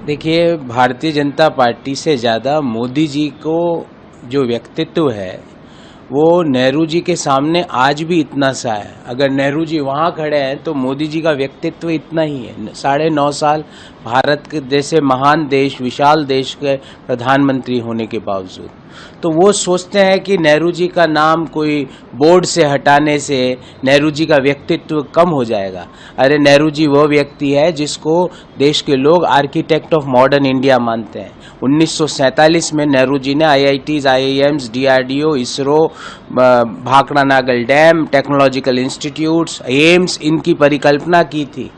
देखिए, भारतीय जनता पार्टी से ज़्यादा मोदी जी को जो व्यक्तित्व है वो नेहरू जी के सामने आज भी इतना सा है। अगर नेहरू जी वहाँ खड़े हैं तो मोदी जी का व्यक्तित्व इतना ही है। 9.5 साल भारत के जैसे महान देश, विशाल देश के प्रधानमंत्री होने के बावजूद तो वो सोचते हैं कि नेहरू जी का नाम कोई बोर्ड से हटाने से नेहरू जी का व्यक्तित्व कम हो जाएगा। अरे, नेहरू जी वो व्यक्ति है जिसको देश के लोग आर्किटेक्ट ऑफ मॉडर्न इंडिया मानते हैं। 1947 में नेहरू जी ने IITs, IIMs, DRDO, ISRO, Bhakra Nangal dam, technological institutes, AIIMS, इनकी परिकल्पना की थी।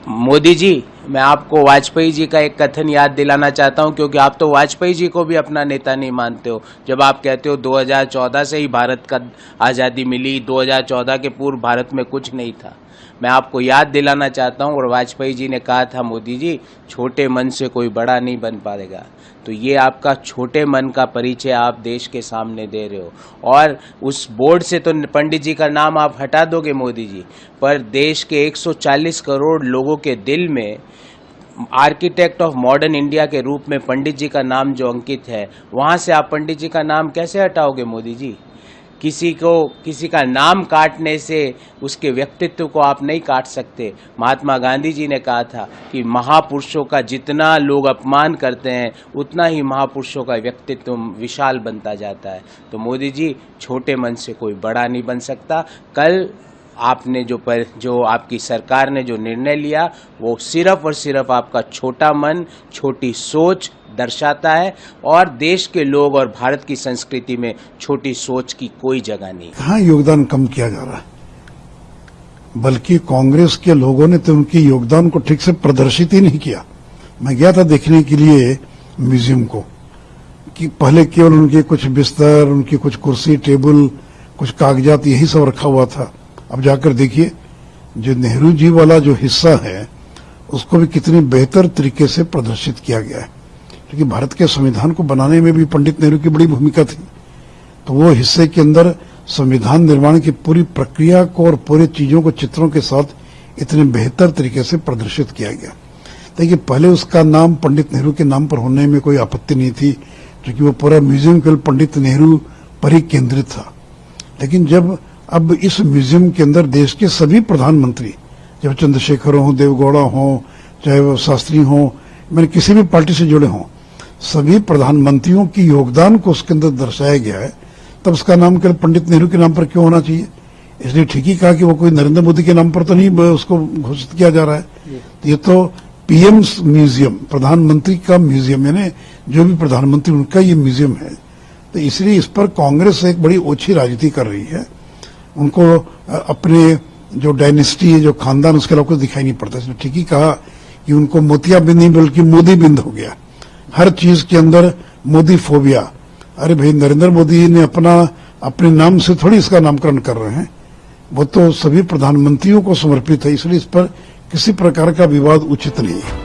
मोदी जी, मैं आपको वाजपेयी जी का एक कथन याद दिलाना चाहता हूं, क्योंकि आप तो वाजपेयी जी को भी अपना नेता नहीं मानते हो। जब आप कहते हो 2014 से ही भारत का आज़ादी मिली, 2014 के पूर्व भारत में कुछ नहीं था। मैं आपको याद दिलाना चाहता हूं, और वाजपेयी जी ने कहा था, मोदी जी, छोटे मन से कोई बड़ा नहीं बन पाएगा। तो ये आपका छोटे मन का परिचय आप देश के सामने दे रहे हो। और उस बोर्ड से तो पंडित जी का नाम आप हटा दोगे मोदी जी, पर देश के 140 करोड़ लोगों के दिल में आर्किटेक्ट ऑफ मॉडर्न इंडिया के रूप में पंडित जी का नाम जो अंकित है, वहां से आप पंडित जी का नाम कैसे हटाओगे मोदी जी? किसी का नाम काटने से उसके व्यक्तित्व को आप नहीं काट सकते। महात्मा गांधी जी ने कहा था कि महापुरुषों का जितना लोग अपमान करते हैं उतना ही महापुरुषों का व्यक्तित्व विशाल बनता जाता है। तो मोदी जी, छोटे मन से कोई बड़ा नहीं बन सकता। कल आपने जो आपकी सरकार ने जो निर्णय लिया वो सिर्फ और सिर्फ आपका छोटा मन, छोटी सोच दर्शाता है, और देश के लोग और भारत की संस्कृति में छोटी सोच की कोई जगह नहीं। कहाँ योगदान कम किया जा रहा है, बल्कि कांग्रेस के लोगों ने तो उनके योगदान को ठीक से प्रदर्शित ही नहीं किया। मैं गया था देखने के लिए म्यूजियम को, कि पहले केवल उनके कुछ बिस्तर, उनकी कुछ कुर्सी टेबल, कुछ कागजात, यही सब रखा हुआ था। अब जाकर देखिए, जो नेहरू जी वाला जो हिस्सा है उसको भी कितनी बेहतर तरीके से प्रदर्शित किया गया है, क्योंकि भारत के संविधान को बनाने में भी पंडित नेहरू की बड़ी भूमिका थी। तो वो हिस्से के अंदर संविधान निर्माण की पूरी प्रक्रिया को और पूरी चीजों को चित्रों के साथ इतने बेहतर तरीके से प्रदर्शित किया गया। देखिए, पहले उसका नाम पंडित नेहरू के नाम पर होने में कोई आपत्ति नहीं थी, क्योंकि वो पूरा म्यूजियम केवल पंडित नेहरू पर ही केंद्रित था। लेकिन जब अब इस म्यूजियम के अंदर देश के सभी प्रधानमंत्री, चाहे चंद्रशेखर हों, देवगौड़ा हों, चाहे वो शास्त्री हों, मैंने किसी भी पार्टी से जुड़े हों, सभी प्रधानमंत्रियों की योगदान को उसके अंदर दर्शाया गया है, तब उसका नाम केवल पंडित नेहरू के नाम पर क्यों होना चाहिए? इसलिए ठीक ही कहा कि वो कोई नरेंद्र मोदी के नाम पर तो नहीं उसको घोषित किया जा रहा है। ये तो पीएम म्यूजियम, प्रधानमंत्री का म्यूजियम, यानी जो भी प्रधानमंत्री उनका ये म्यूजियम है। तो इसलिए इस पर कांग्रेस एक बड़ी ओछी राजनीति कर रही है। उनको अपने जो डायनेस्टी है, जो खानदान, उसके अलावा कुछ दिखाई नहीं पड़ता। इसलिए ठीक ही कहा कि उनको मोतियाबिंद नहीं बल्कि मोदी बिंद हो गया, हर चीज के अंदर मोदी फोबिया। अरे भाई, नरेंद्र मोदी ने अपने नाम से थोड़ी इसका नामकरण कर रहे हैं, वो तो सभी प्रधानमंत्रियों को समर्पित है। इसलिए इस पर किसी प्रकार का विवाद उचित नहीं है।